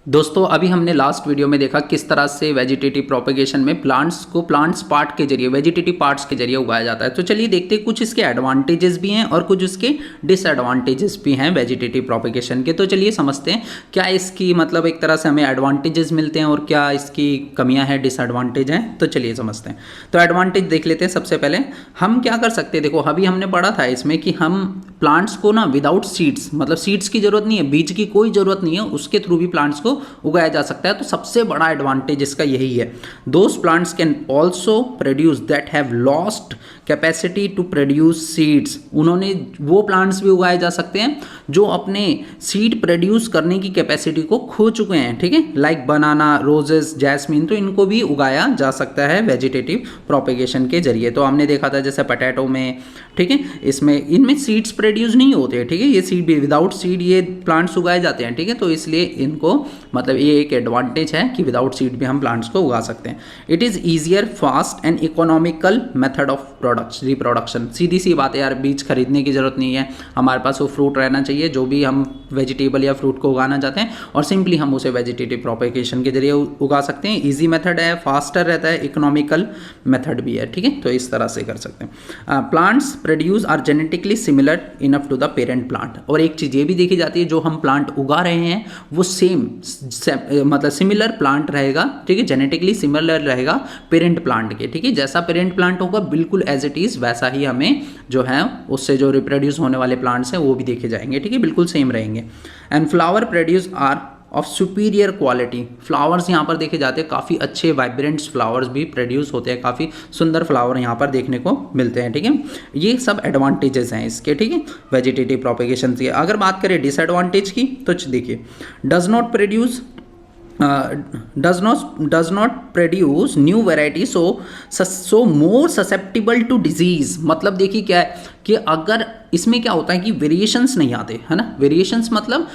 दोस्तों अभी हमने लास्ट वीडियो में देखा किस तरह से वेजिटेटिव प्रोपेगेशन में प्लांट्स को प्लांट्स पार्ट के जरिए वेजिटेटिव पार्ट्स के जरिए उगाया जाता है। तो चलिए देखते हैं, कुछ इसके एडवांटेजेस भी हैं और कुछ इसके डिसएडवांटेजेस भी हैं वेजिटेटिव प्रोपेगेशन के। तो चलिए समझते हैं क्या इसकी मतलब एक तरह से हमें एडवांटेजेस मिलते हैं और क्या इसकी कमियां हैं, डिसएडवांटेज हैं। तो चलिए समझते हैं। तो एडवांटेज देख लेते हैं। सबसे पहले हम क्या कर सकते हैं, देखो अभी हमने पढ़ा था इसमें कि हम प्लांट्स को ना विदाउट सीड्स, मतलब सीड्स की जरूरत नहीं है, बीज की कोई जरूरत नहीं है, उसके थ्रू भी प्लांट्स को उगाया जा सकता है। तो सबसे बड़ा एडवांटेज इसका यही है। Those plants can also produce that have lost capacity to produce seeds. उन्होंने वो प्लांट्स भी उगाए जा सकते हैं जो अपने सीड प्रोड्यूस करने की कैपेसिटी को खो चुके हैं, ठीक है, लाइक बनाना, रोजेस, जैस्मिन। तो इनको भी उगाया जा सकता है वेजिटेटिव प्रोपेगेशन के जरिए। तो हमने देखा था जैसे पोटैटो में, ठीक है, इसमें इनमें सीड्स प्रोड्यूस नहीं होते, ठीक है, ये सीड भी विदाउट सीड ये प्लांट्स उगाए जाते हैं, ठीक है। तो इसलिए इनको मतलब ये एक एडवांटेज है कि विदाउट सीड भी हम प्लांट्स को उगा सकते हैं। It is easier, fast and economical method of reproduction. सीधी सी बात है यार, बीज खरीदने की जरूरत नहीं है, हमारे पास वो फ्रूट रहना चाहिए जो भी हम वेजिटेबल या फ्रूट को उगाना चाहते हैं, और सिंपली हम उसे वेजिटेटिव प्रोपेगेशन के जरिए उगा सकते हैं। ईजी मेथड है, फास्टर रहता है, इकोनॉमिकल मेथड भी है, ठीक है। तो इस तरह से कर सकते हैं। Plants produce are genetically similar enough to the parent plant. और एक चीज़ ये भी देखी जाती है, जो हम प्लांट उगा रहे हैं वो सेम मतलब सिमिलर प्लांट रहेगा, ठीक है, जेनेटिकली सिमिलर रहेगा पेरेंट प्लांट के, ठीक है। जैसा पेरेंट प्लांट होगा बिल्कुल एज इट इज़ वैसा ही हमें जो है उससे जो रिप्रोड्यूस होने वाले प्लांट्स हैं वो भी देखे जाएंगे, ठीक है, बिल्कुल सेम रहेंगे। And flower produce are of superior quality. Flowers यहाँ पर देखे जाते हैं, काफ़ी अच्छे वाइब्रेंट्स फ्लावर्स भी प्रोड्यूस होते हैं, काफ़ी सुंदर फ्लावर यहाँ पर देखने को मिलते हैं, ठीक है। ये सब एडवांटेजेस हैं इसके, ठीक है, वेजिटेटिव प्रोपेगेशन के। अगर बात करें डिसएडवांटेज की तो देखिए, does not produce new variety, so more susceptible to disease. मतलब देखिए क्या है कि अगर इसमें क्या होता है कि वेरिएशंस नहीं आते, है ना। वेरिएशंस मतलब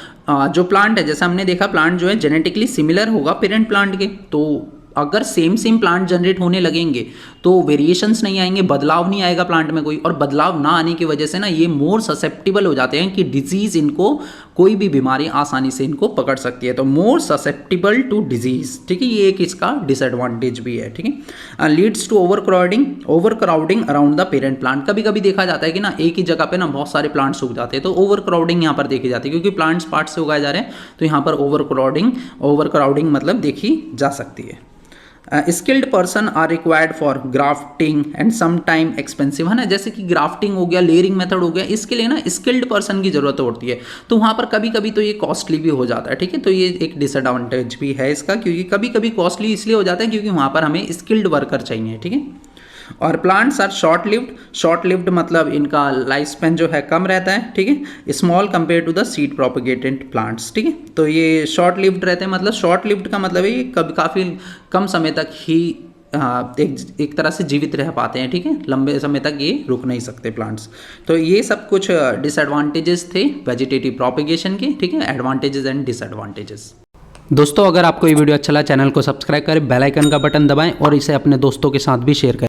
जो प्लांट है, जैसा हमने देखा प्लांट जो है जेनेटिकली सिमिलर होगा पेरेंट प्लांट के, तो अगर सेम प्लांट जनरेट होने लगेंगे तो वेरिएशंस नहीं आएंगे, बदलाव नहीं आएगा प्लांट में कोई, और बदलाव ना आने की वजह से ना ये मोर ससेप्टिबल हो जाते हैं कि डिजीज, इनको कोई भी बीमारी आसानी से इनको पकड़ सकती है। तो मोर ससेप्टिबल टू डिजीज, ठीक है, ये एक इसका डिसएडवांटेज भी है, ठीक है। Leads to over crowding around the parent plant. कभी कभी देखा जाता है कि ना एक ही जगह पे ना बहुत सारे प्लांट्स उग जाते हैं, तो ओवर क्राउडिंग यहाँ पर देखी जाती है, क्योंकि प्लांट्स पार्ट से उगाए जा रहे हैं, तो यहाँ पर ओवर क्राउडिंग मतलब देखी जा सकती है। Skilled person are required for grafting and some time expensive, है ना। जैसे कि ग्राफ्टिंग हो गया, लेयरिंग मेथड हो गया, इसके लिए ना स्किल्ड पर्सन की जरूरत होती है, तो वहाँ पर कभी कभी तो ये कॉस्टली भी हो जाता है, ठीक है। तो ये एक डिसएडवांटेज भी है इसका, क्योंकि कभी कभी कॉस्टली इसलिए हो जाता है क्योंकि वहाँ पर हमें स्किल्ड वर्कर चाहिए, ठीक है। और प्लांट्स आर शॉर्ट लिव्ड मतलब इनका लाइफ स्पेन जो है कम रहता है, ठीक है, small compare to the seed propagated plants, ठीक है। तो ये शॉर्ट लिव्ड रहते हैं, मतलब शॉर्ट लिव्ड का मतलब है ये काफ़ी कम समय तक ही एक तरह से जीवित रह पाते हैं, ठीक है, लंबे समय तक ये रुक नहीं सकते प्लांट्स। तो ये सब कुछ डिसएडवांटेजेस थे वेजिटेटिव प्रोपेगेशन के, ठीक है, एडवांटेजेस एंड डिसएडवांटेजेस। दोस्तों अगर आपको ये वीडियो अच्छा लगा, चैनल को सब्सक्राइब करें, बेल आइकन का बटन दबाएं और इसे अपने दोस्तों के साथ भी शेयर करें।